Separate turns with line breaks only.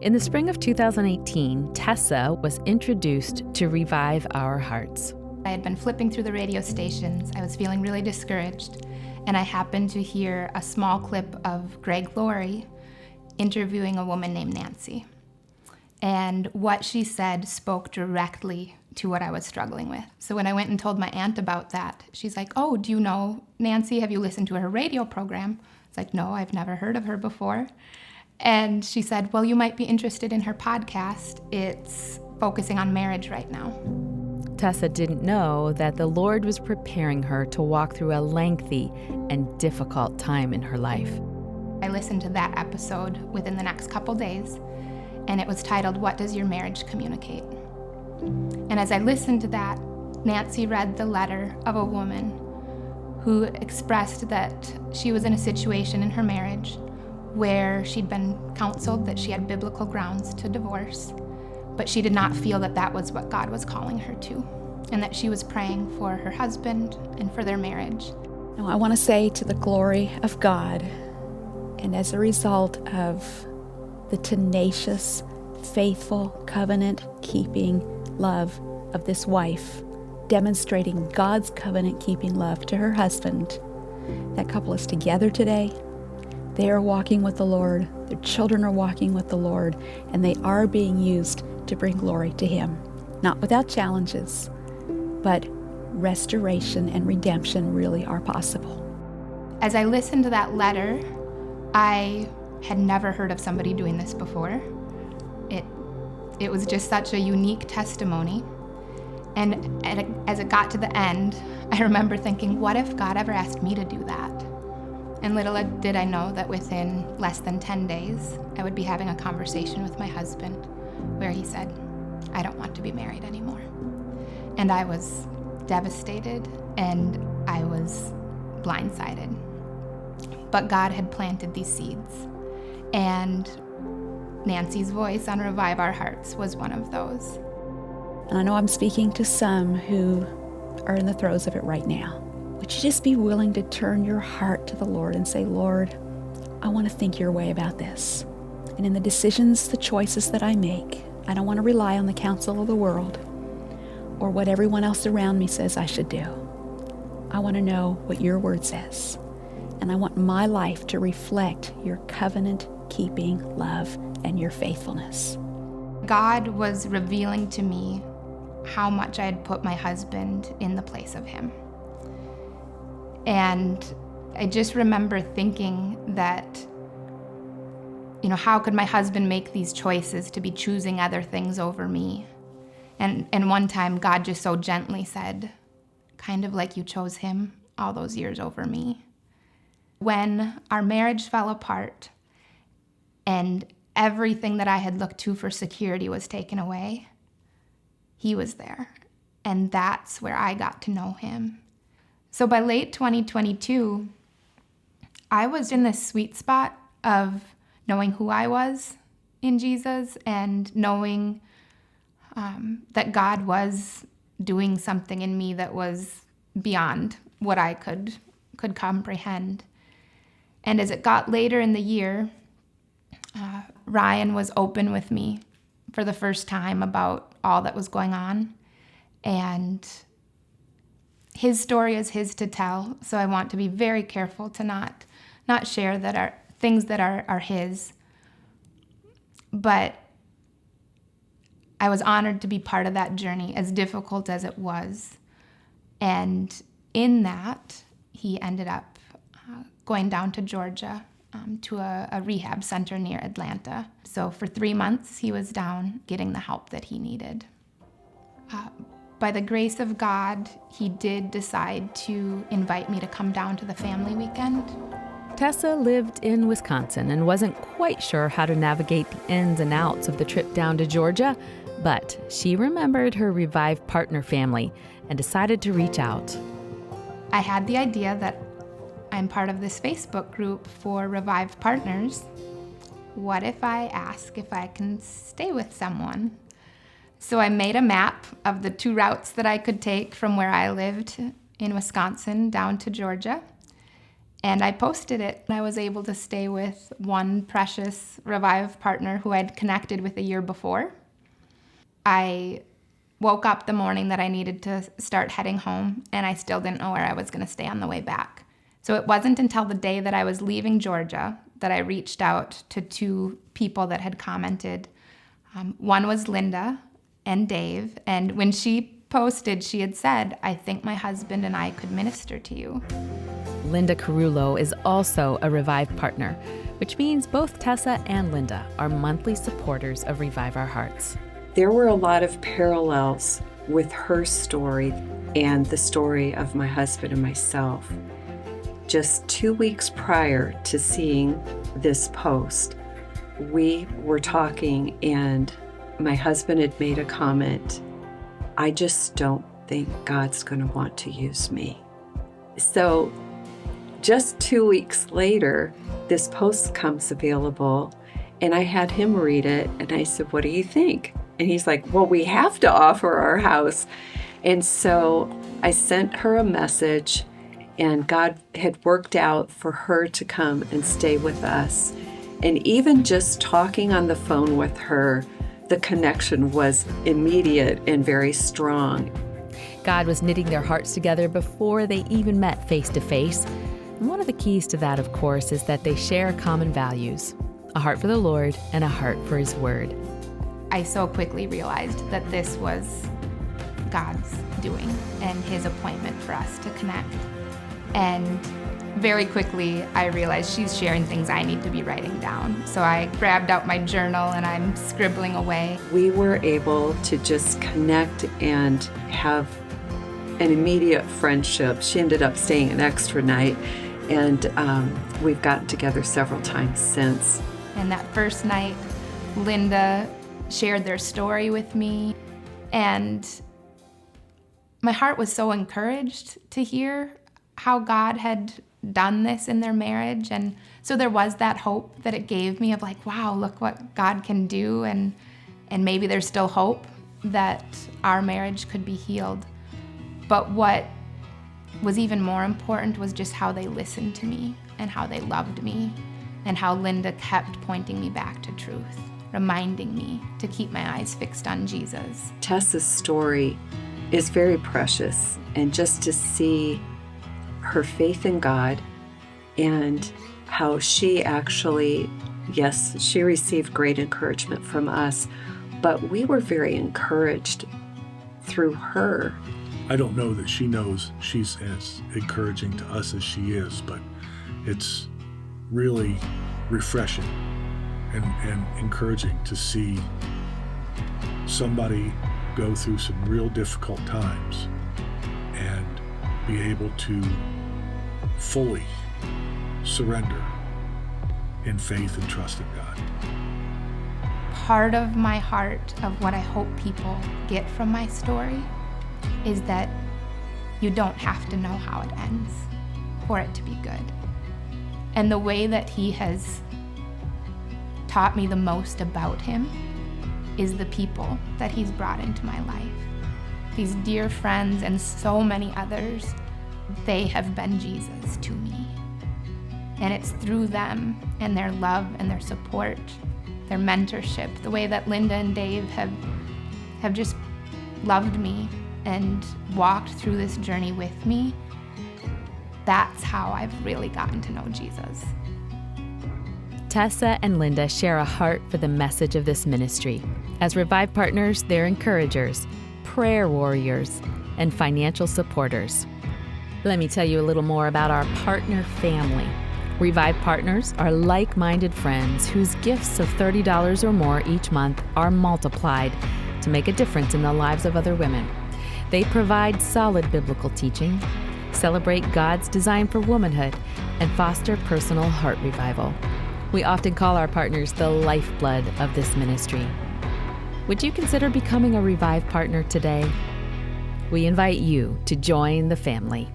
In the spring of 2018, Tessa was introduced to Revive Our Hearts.
I had been flipping through the radio stations. I was feeling really discouraged, and I happened to hear a small clip of Greg Laurie interviewing a woman named Nancy. And what she said spoke directly to what I was struggling with. So when I went and told my aunt about that, she's like, "Oh, do you know Nancy? Have you listened to her radio program?" It's like, "No, I've never heard of her before." And she said, "Well, you might be interested in her podcast. It's focusing on marriage right now."
Tessa didn't know that the Lord was preparing her to walk through a lengthy and difficult time in her life.
I listened to that episode within the next couple days, and it was titled, "What Does Your Marriage Communicate?" And as I listened to that, Nancy read the letter of a woman who expressed that she was in a situation in her marriage where she'd been counseled that she had biblical grounds to divorce, but she did not feel that that was what God was calling her to, and that she was praying for her husband and for their marriage.
Now, I want to say, to the glory of God, and as a result of the tenacious, faithful, covenant-keeping love of this wife, demonstrating God's covenant-keeping love to her husband, that couple is together today. They are walking with the Lord, their children are walking with the Lord, and they are being used to bring glory to Him. Not without challenges, but restoration and redemption really are possible.
As I listened to that letter, I had never heard of somebody doing this before. It was just such a unique testimony. And as it got to the end, I remember thinking, what if God ever asked me to do that? And little did I know that within less than 10 days, I would be having a conversation with my husband where he said, "I don't want to be married anymore." And I was devastated and I was blindsided. But God had planted these seeds, and Nancy's voice on Revive Our Hearts was one of those.
And I know I'm speaking to some who are in the throes of it right now. Would you just be willing to turn your heart to the Lord and say, "Lord, I want to think your way about this. And in the decisions, the choices that I make, I don't want to rely on the counsel of the world or what everyone else around me says I should do. I want to know what your word says. And I want my life to reflect your covenant-keeping love and your faithfulness."
God was revealing to me how much I had put my husband in the place of him. And I just remember thinking that, how could my husband make these choices to be choosing other things over me? And one time God just so gently said, "Kind of like you chose him all those years over me." When our marriage fell apart and everything that I had looked to for security was taken away, he was there. And that's where I got to know him. So by late 2022, I was in this sweet spot of knowing who I was in Jesus and knowing that God was doing something in me that was beyond what I could comprehend. And as it got later in the year, Ryan was open with me for the first time about all that was going on. And his story is his to tell, so I want to be very careful to not share that are things that are his. But I was honored to be part of that journey, as difficult as it was. And in that, he ended up going down to Georgia to a rehab center near Atlanta. So for 3 months, he was down getting the help that he needed. By the grace of God, he did decide to invite me to come down to the family weekend.
Tessa lived in Wisconsin and wasn't quite sure how to navigate the ins and outs of the trip down to Georgia, but she remembered her Revive partner family and decided to reach out.
I had the idea that I'm part of this Facebook group for Revive partners. What if I ask if I can stay with someone? So I made a map of the 2 routes that I could take from where I lived in Wisconsin down to Georgia. And I posted it. I was able to stay with one precious Revive partner who I'd connected with a year before. I woke up the morning that I needed to start heading home, and I still didn't know where I was going to stay on the way back. So it wasn't until the day that I was leaving Georgia that I reached out to two people that had commented. One was Linda and Dave, and when she posted, she had said, "I think my husband and I could minister to you."
Linda Carullo is also a Revive partner, which means both Tessa and Linda are monthly supporters of Revive Our Hearts.
There were a lot of parallels with her story and the story of my husband and myself. Just 2 weeks prior to seeing this post, we were talking and my husband had made a comment, "I just don't think God's going to want to use me." So just 2 weeks later, this post comes available and I had him read it and I said, "What do you think?" And he's like, "Well, we have to offer our house." And so I sent her a message, and God had worked out for her to come and stay with us. And even just talking on the phone with her, the connection was immediate and very strong.
God was knitting their hearts together before they even met face to face. And one of the keys to that, of course, is that they share common values, a heart for the Lord and a heart for His Word.
I so quickly realized that this was God's doing and His appointment for us to connect. And very quickly, I realized she's sharing things I need to be writing down. So I grabbed out my journal and I'm scribbling away.
We were able to just connect and have an immediate friendship. She ended up staying an extra night, and we've gotten together several times since.
And that first night, Linda shared their story with me, and my heart was so encouraged to hear how God had done this in their marriage. And so there was that hope that it gave me of like, wow, look what God can do, and maybe there's still hope that our marriage could be healed. But what was even more important was just how they listened to me and how they loved me and how Linda kept pointing me back to truth, reminding me to keep my eyes fixed on Jesus.
Tessa's story is very precious, and just to see her faith in God and how she actually, yes, she received great encouragement from us, but we were very encouraged through her.
I don't know that she knows she's as encouraging to us as she is, but it's really refreshing and encouraging to see somebody go through some real difficult times and be able to fully surrender in faith and trust in God.
Part of my heart of what I hope people get from my story is that you don't have to know how it ends for it to be good. And the way that He has taught me the most about Him is the people that He's brought into my life. These dear friends and so many others, they have been Jesus to me. And it's through them and their love and their support, their mentorship, the way that Linda and Dave have just loved me and walked through this journey with me. That's how I've really gotten to know Jesus.
Tessa and Linda share a heart for the message of this ministry. As Revive partners, they're encouragers, prayer warriors, and financial supporters. Let me tell you a little more about our partner family. Revive partners are like-minded friends whose gifts of $30 or more each month are multiplied to make a difference in the lives of other women. They provide solid biblical teaching, celebrate God's design for womanhood, and foster personal heart revival. We often call our partners the lifeblood of this ministry. Would you consider becoming a Revive partner today? We invite you to join the family.